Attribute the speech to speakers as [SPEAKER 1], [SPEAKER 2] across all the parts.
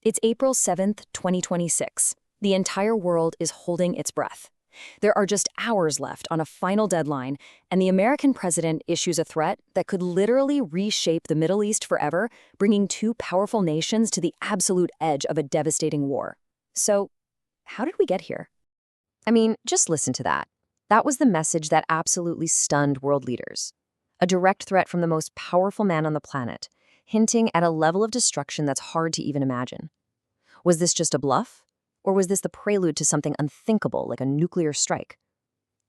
[SPEAKER 1] It's April 7th, 2026. The entire world is holding its breath. There are just hours left on a final deadline, and the American president issues a threat that could literally reshape the Middle East forever, bringing two powerful nations to the absolute edge of a devastating war. So, how did we get here? I mean, just listen to that. That was the message that absolutely stunned world leaders. A direct threat from the most powerful man on the planet, hinting at a level of destruction that's hard to even imagine. Was this just a bluff? Or was this the prelude to something unthinkable like a nuclear strike?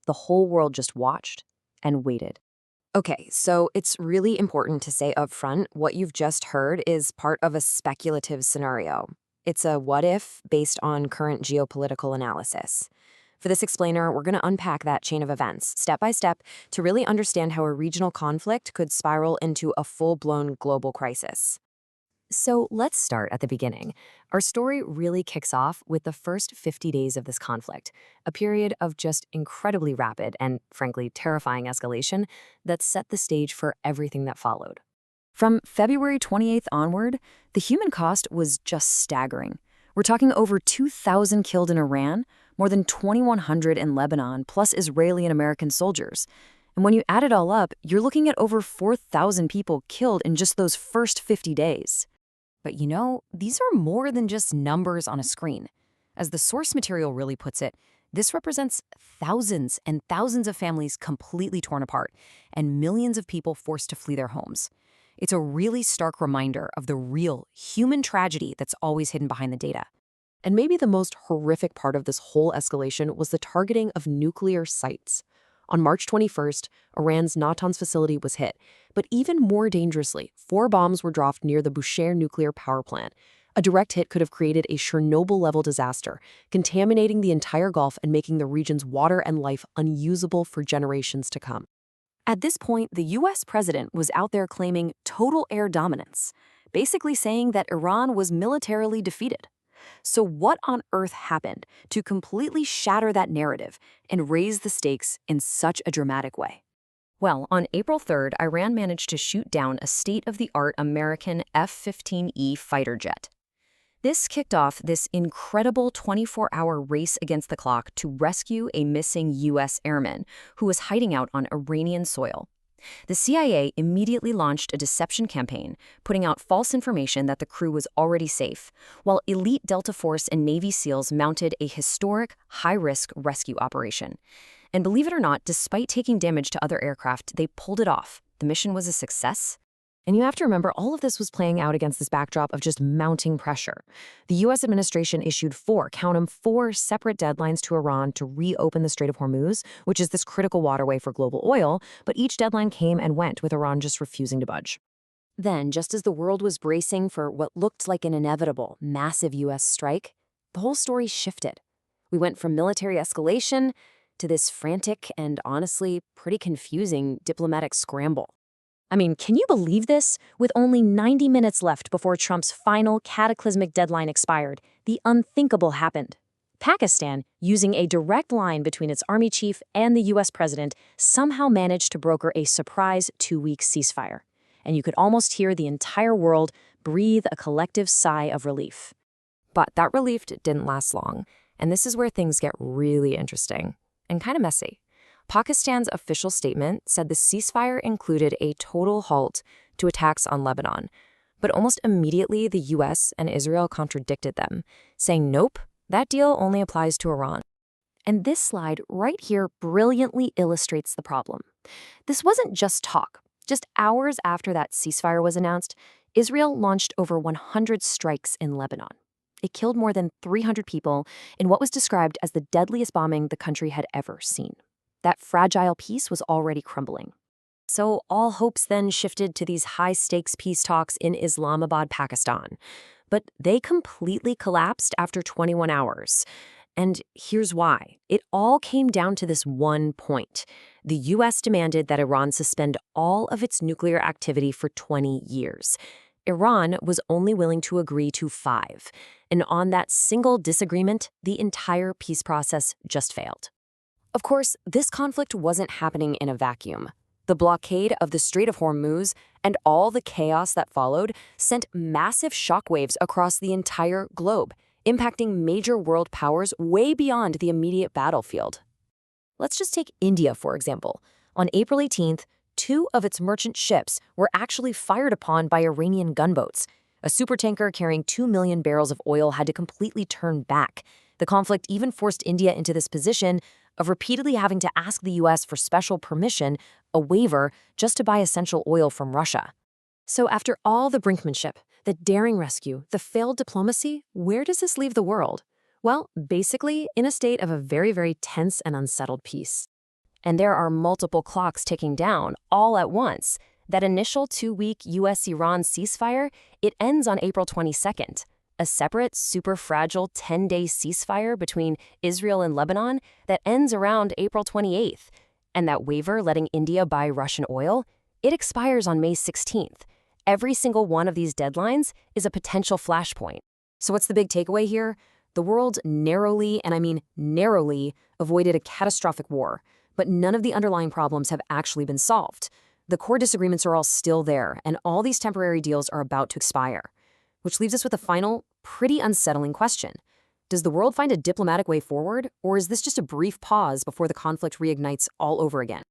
[SPEAKER 1] The whole world just watched and waited.
[SPEAKER 2] Okay, so it's really important to say up front what you've just heard is part of a speculative scenario. It's a what if based on current geopolitical analysis. For this explainer, we're going to unpack that chain of events step by step to really understand how a regional conflict could spiral into a full-blown global crisis. So let's start at the beginning. Our story really kicks off with the first 50 days of this conflict, a period of just incredibly rapid and, frankly, terrifying escalation that set the stage for everything that followed.
[SPEAKER 1] From February 28th onward, the human cost was just staggering. We're talking over 2,000 killed in Iran, more than 2,100 in Lebanon, plus Israeli and American soldiers. And when you add it all up, you're looking at over 4,000 people killed in just those first 50 days.
[SPEAKER 2] But these are more than just numbers on a screen. As the source material really puts it, this represents thousands and thousands of families completely torn apart and millions of people forced to flee their homes. It's a really stark reminder of the real human tragedy that's always hidden behind the data. And maybe the most horrific part of this whole escalation was the targeting of nuclear sites. On March 21st, Iran's Natanz facility was hit. But even more dangerously, 4 bombs were dropped near the Bushehr nuclear power plant. A direct hit could have created a Chernobyl-level disaster, contaminating the entire Gulf and making the region's water and life unusable for generations to come. At this point, the U.S. president was out there claiming total air dominance, basically saying that Iran was militarily defeated. So what on earth happened to completely shatter that narrative and raise the stakes in such a dramatic way?
[SPEAKER 1] Well, on April 3rd, Iran managed to shoot down a state-of-the-art American F-15E fighter jet. This kicked off this incredible 24-hour race against the clock to rescue a missing U.S. airman who was hiding out on Iranian soil. The CIA immediately launched a deception campaign, putting out false information that the crew was already safe, while elite Delta Force and Navy SEALs mounted a historic, high-risk rescue operation. And believe it or not, despite taking damage to other aircraft, they pulled it off. The mission was a success. And you have to remember, all of this was playing out against this backdrop of just mounting pressure. The U.S. administration issued 4 separate deadlines to Iran to reopen the Strait of Hormuz, which is this critical waterway for global oil, but each deadline came and went, with Iran just refusing to budge.
[SPEAKER 2] Then, just as the world was bracing for what looked like an inevitable, massive U.S. strike, the whole story shifted. We went from military escalation to this frantic and honestly pretty confusing diplomatic scramble.
[SPEAKER 1] I mean, can you believe this? With only 90 minutes left before Trump's final cataclysmic deadline expired, the unthinkable happened. Pakistan, using a direct line between its army chief and the U.S. president, somehow managed to broker a surprise 2-week ceasefire. And you could almost hear the entire world breathe a collective sigh of relief.
[SPEAKER 2] But that relief didn't last long, and this is where things get really interesting and kind of messy. Pakistan's official statement said the ceasefire included a total halt to attacks on Lebanon, but almost immediately the U.S. and Israel contradicted them, saying nope, that deal only applies to Iran. And this slide right here brilliantly illustrates the problem. This wasn't just talk. Just hours after that ceasefire was announced, Israel launched over 100 strikes in Lebanon. It killed more than 300 people in what was described as the deadliest bombing the country had ever seen. That fragile peace was already crumbling. So all hopes then shifted to these high-stakes peace talks in Islamabad, Pakistan. But they completely collapsed after 21 hours. And here's why. It all came down to this one point. The U.S. demanded that Iran suspend all of its nuclear activity for 20 years. Iran was only willing to agree to 5. And on that single disagreement, the entire peace process just failed. Of course, this conflict wasn't happening in a vacuum. The blockade of the Strait of Hormuz and all the chaos that followed sent massive shockwaves across the entire globe, impacting major world powers way beyond the immediate battlefield. Let's just take India, for example. On April 18th, 2 of its merchant ships were actually fired upon by Iranian gunboats. A supertanker carrying 2 million barrels of oil had to completely turn back. The conflict even forced India into this position of repeatedly having to ask the US for special permission, a waiver, just to buy essential oil from Russia. So after all the brinkmanship, the daring rescue, the failed diplomacy, where does this leave the world? Well, basically in a state of a very, very tense and unsettled peace.
[SPEAKER 1] And there are multiple clocks ticking down, all at once. That initial 2-week US-Iran ceasefire, it ends on April 22nd. A separate, super fragile 10-day ceasefire between Israel and Lebanon that ends around April 28th. And that waiver letting India buy Russian oil, it expires on May 16th. Every single one of these deadlines is a potential flashpoint. So what's the big takeaway here? The world narrowly, and I mean narrowly, avoided a catastrophic war, but none of the underlying problems have actually been solved. The core disagreements are all still there, and all these temporary deals are about to expire. Which leaves us with a final, pretty unsettling question. Does the world find a diplomatic way forward, or is this just a brief pause before the conflict reignites all over again?